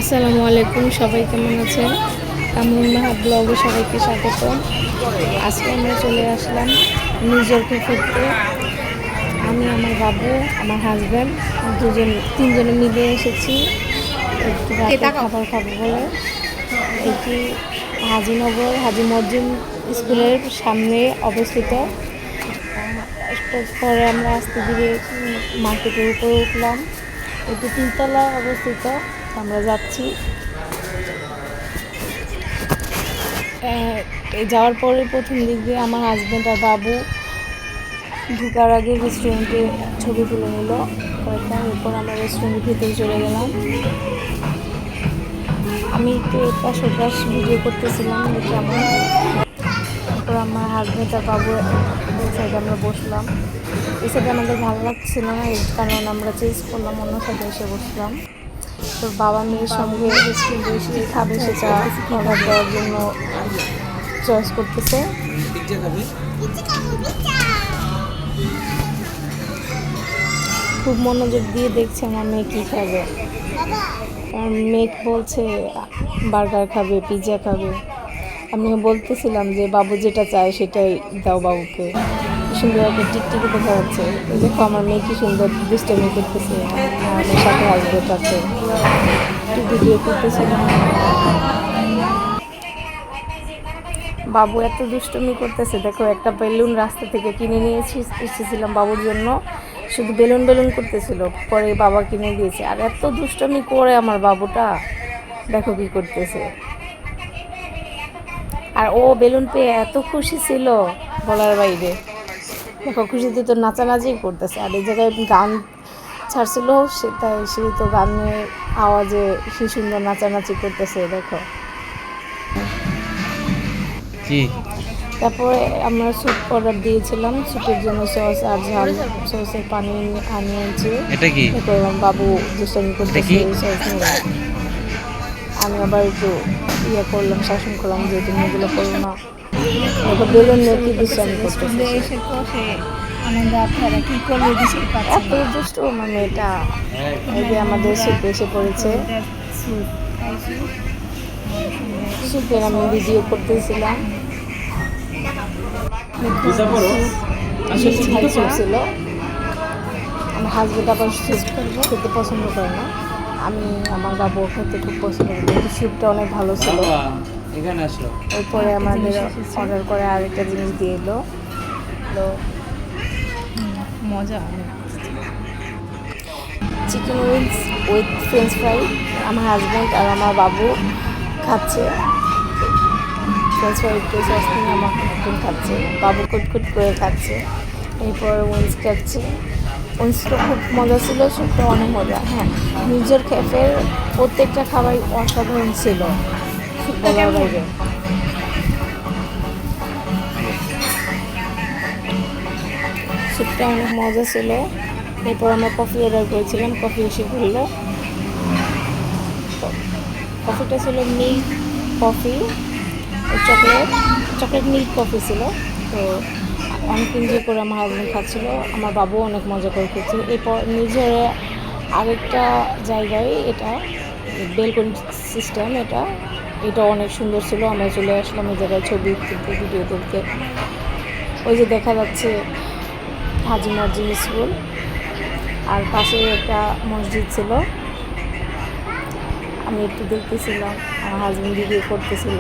আসসালামু আলাইকুম, সবাই কেমন আছেন? কামরুন মাহাত ব্লগে সবাইকে স্বাগত। আজকে আমরা চলে আসলাম নিজের ক্যাফেতে। আমি, আমার বাবু, আমার হাজব্যান্ড তিনজনে মিলে এসেছি একটু রাতে খাবার খাবো বলে। এটি হাজিনগর হাজি মসজিদ স্কুলের সামনে অবস্থিত। একটু পরে আমরা আস্তে ধীরে মার্কেটের উপরে উঠলাম। এটি তিনতলায় অবস্থিত। আমরা যাচ্ছি। যাওয়ার পরে প্রথম দিক দিয়ে আমার হাজব্যান্ড আর বাবু ঢুকার আগে রেস্টুরেন্টে ছবি তুলে নিল কয়েকটা। এরপর আমরা রেস্টুরেন্টের ভিতরে চলে গেলাম। আমি একটু এপাশ ওপাশ ভিডিও করতেছিলাম দেখে আমার। তারপর আমার হাজব্যান্ড আর বাবু সাইডে আমরা বসলাম। এই সাইডে আমাদের ভালো লাগছিল না, এই কারণ আমরা চেঞ্জ করলাম, অন্য সাইডে এসে বসলাম। তো বাবা মেয়ের সঙ্গে কী খাবে সেটা অর্ডার দেওয়ার জন্য চয়েস করতেছে। খুব মনোযোগ দিয়ে দেখছে আমার মেয়ে কী খাবে। আমার মেয়ে বলছে বার্গার খাবে, পিৎজা খাবে। আমিও বলতেছিলাম যে বাবু যেটা চায় সেটাই দাও বাবুকে। কি সুন্দর একটা টিকটিকি দেখা যাচ্ছে। এই দেখো আমার মেয়ে কি সুন্দর দুষ্টামি করতেছে। আমার সাথে হাজব্যান্ড আছে, একটু ভিডিও করতেছিলাম। বাবু এত দুষ্টুমি করতেছে, দেখো একটা বেলুন রাস্তা থেকে কিনে নিয়ে এসেছিলাম বাবুর জন্য। শুধু বেলুন বেলুন করতেছিল, পরে বাবা কিনে দিয়েছে। আর এত দুষ্টুমি করে আমার বাবুটা, দেখো কি করতেছে। আর ও বেলুন পেয়ে এত খুশি ছিল বলার বাইরে। দেখো খুশিতে তো নাচানাচি করতেছে। আর এই জায়গায় গান ছাড়ছিল, সে তো গানের আওয়াজে কি সুন্দর নাচানাচি করতেছে দেখো। তারপরে আমরা স্যুপ অর্ডার দিয়েছিলাম, স্যুপের জন্য সস আর ঝাল সসের পানি আনিয়েছি। বাবু দুষ্টামি করতেছে সস নিয়ে। আমি আবার একটু করলাম, শাসন করলাম যে তুমি এগুলো করো না। দেখো বেলুন নিয়ে কি দুষ্টামি করতেছে। এত দুষ্ট আমার মেয়েটা। এই যে আমাদের স্যুপ এসে পড়েছে। স্যুপের আমি ভিডিও করতেছিলাম। ছিল আমার হাজব্যান্ড আবার স্যুপ খেতে পছন্দ করে না, আমি আমার বাবু খেতে খুব পছন্দ করি। কিন্তু স্যুপটা অনেক ভালো ছিল। এরপরে আমাদের অর্ডার করে আরেকটা জিনিস দিয়ে এলো মজা, chicken wings with French fry. আমার হাজব্যান্ড আর আমার বাবু খাচ্ছে। ফ্রেঞ্চ ফ্রাই সস নিয়ে আমার হাজব্যান্ড খাচ্ছে, বাবু কুটকুট করে খাচ্ছে। এরপর উইংস খাচ্ছে। উইংসটা খুব মজা ছিল, স্যুপটা অনেক মজা। হ্যাঁ, নিজের ক্যাফের প্রত্যেকটা খাবার অসাধারণ ছিল বলার বাইরে। স্যুপটা অনেক মজা ছিল। এরপর আমরা কফি অর্ডার করেছিলাম, কফি এসে করলো। কফিটা ছিল milk coffee, chocolate milk coffee ছিল। তো অনেক এনজয় করে আমার হাজব্যান্ড খাচ্ছিল, আমার বাবু অনেক মজা করে খেয়েছিল। এরপর নিজের আরেকটা জায়গায়, এটা বেলকনি সিস্টেম, এটা অনেক সুন্দর ছিল। আমরা চলে আসলাম এই জায়গায় ছবি তুলতে, ভিডিও তুলতে। ওই যে দেখা যাচ্ছে হাজি মসজিদ স্কুল, আর পাশে একটা মসজিদ ছিল। আমি একটু দেখতেছিলাম, আমার হাজব্যান্ড ভিডিও করতেছিল।